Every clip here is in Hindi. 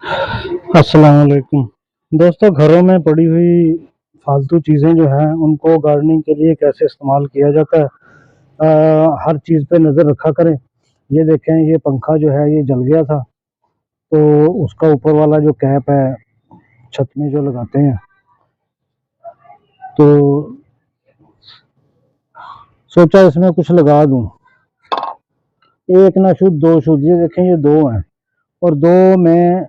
अस्सलाम वालेकुम। दोस्तों, घरों में पड़ी हुई फालतू चीज़ें जो हैं उनको गार्डनिंग के लिए कैसे इस्तेमाल किया जाता है, हर चीज़ पे नज़र रखा करें। ये देखें, ये पंखा जो है ये जल गया था, तो उसका ऊपर वाला जो कैप है छत में जो लगाते हैं, तो सोचा इसमें कुछ लगा दूं। एक ना शुद्ध दो शुद्ध, ये देखें ये दो हैं और दो में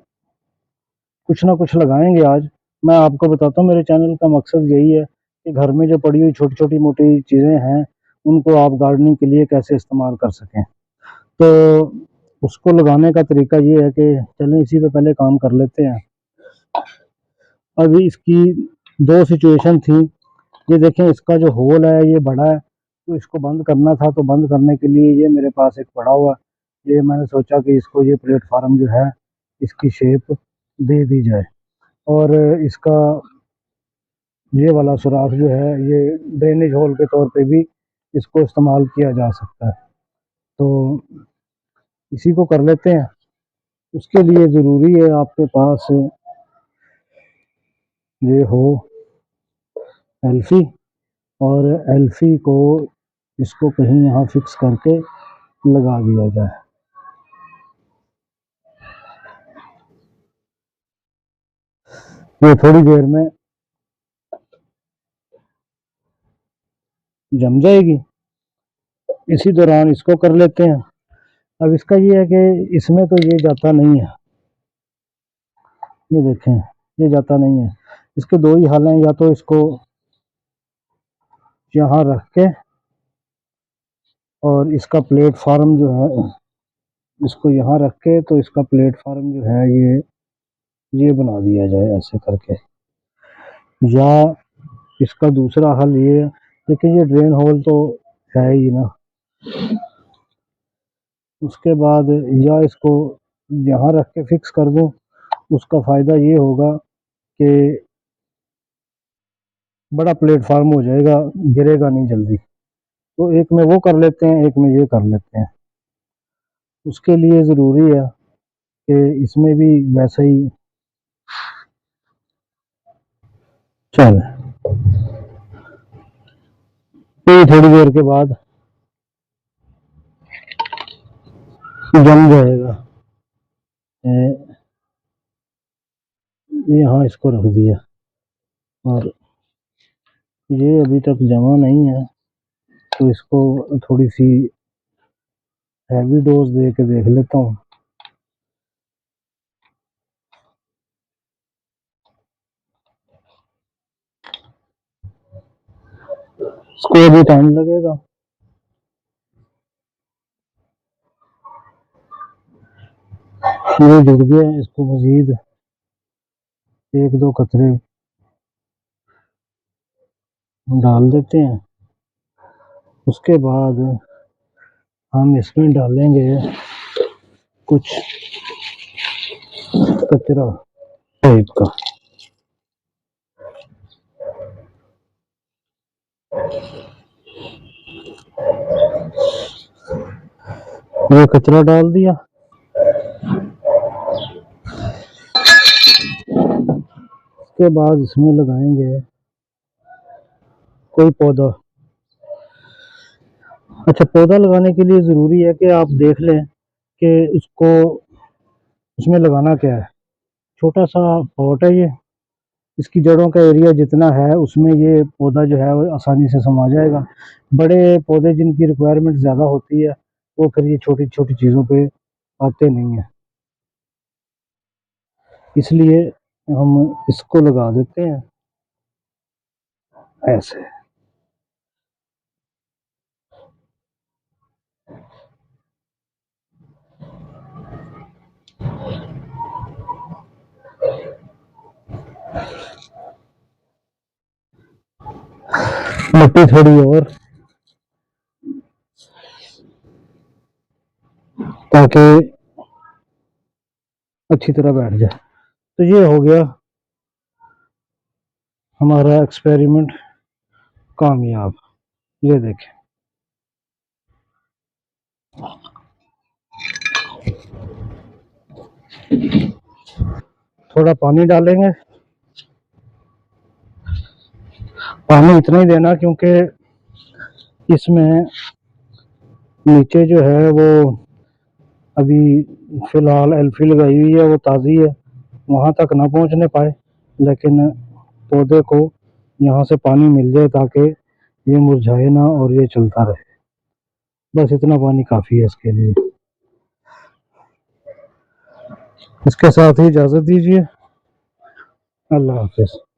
कुछ ना कुछ लगाएंगे आज। मैं आपको बताता हूँ, मेरे चैनल का मकसद यही है कि घर में जो पड़ी हुई छोटी छोटी मोटी चीज़ें हैं उनको आप गार्डनिंग के लिए कैसे इस्तेमाल कर सकें। तो उसको लगाने का तरीका ये है कि चलें इसी पे पहले काम कर लेते हैं। अभी इसकी दो सिचुएशन थी। ये देखें, इसका जो होल है ये बड़ा है, तो इसको बंद करना था। तो बंद करने के लिए ये मेरे पास एक पड़ा हुआ, ये मैंने सोचा कि इसको ये प्लेटफार्म जो है इसकी शेप दे दी जाए, और इसका ये वाला सुराख जो है ये ड्रेनेज होल के तौर पे भी इसको इस्तेमाल किया जा सकता है। तो इसी को कर लेते हैं। उसके लिए ज़रूरी है आपके पास ये हो एल्फी, और एल्फी को इसको कहीं यहाँ फिक्स करके लगा दिया जाए। ये थोड़ी देर में जम जाएगी, इसी दौरान इसको कर लेते हैं। अब इसका ये है कि इसमें तो ये जाता नहीं है, ये देखें ये जाता नहीं है। इसके दो ही हल हैं, या तो इसको यहाँ रख के और इसका प्लेटफार्म जो है इसको यहाँ रख के, तो इसका प्लेटफार्म जो है ये बना दिया जाए ऐसे करके। या इसका दूसरा हल ये है, देखिए ये ड्रेन होल तो है ही ना, उसके बाद या इसको यहाँ रख के फिक्स कर दूं। उसका फ़ायदा ये होगा कि बड़ा प्लेटफार्म हो जाएगा, गिरेगा नहीं जल्दी। तो एक में वो कर लेते हैं, एक में ये कर लेते हैं। उसके लिए ज़रूरी है कि इसमें भी वैसे ही चल, तो थोड़ी देर के बाद जम जाएगा। यहाँ इसको रख दिया, और ये अभी तक जमा नहीं है, तो इसको थोड़ी सी हैवी डोज दे के देख लेता हूँ। इसको अभी टाइम लगेगा। ये जुड़ गया, इसको मजीद एक दो कतरे डाल देते हैं। उसके बाद हम इसमें डालेंगे कुछ कचरा टाइप का। ये कचरा डाल दिया। उसके बाद इसमें लगाएंगे कोई पौधा। अच्छा, पौधा लगाने के लिए ज़रूरी है कि आप देख लें कि उसको उसमें लगाना क्या है। छोटा सा पॉट है ये, इसकी जड़ों का एरिया जितना है उसमें ये पौधा जो है वो आसानी से समा जाएगा। बड़े पौधे जिनकी रिक्वायरमेंट ज़्यादा होती है वो फिर ये छोटी छोटी चीज़ों पे आते नहीं हैं, इसलिए हम इसको लगा देते हैं ऐसे। मिट्टी थोड़ी और, ताकि अच्छी तरह बैठ जाए। तो ये हो गया हमारा एक्सपेरिमेंट कामयाब। ये देखें, थोड़ा पानी डालेंगे। पानी इतना ही देना क्योंकि इसमें नीचे जो है वो अभी फिलहाल एल्फी लगाई हुई है, वो ताज़ी है, वहाँ तक ना पहुँचने पाए, लेकिन पौधे को यहाँ से पानी मिल जाए ताकि ये मुरझाए ना और ये चलता रहे। बस इतना पानी काफ़ी है इसके लिए। इसके साथ ही इजाज़त दीजिए। अल्लाह हाफ़िज़।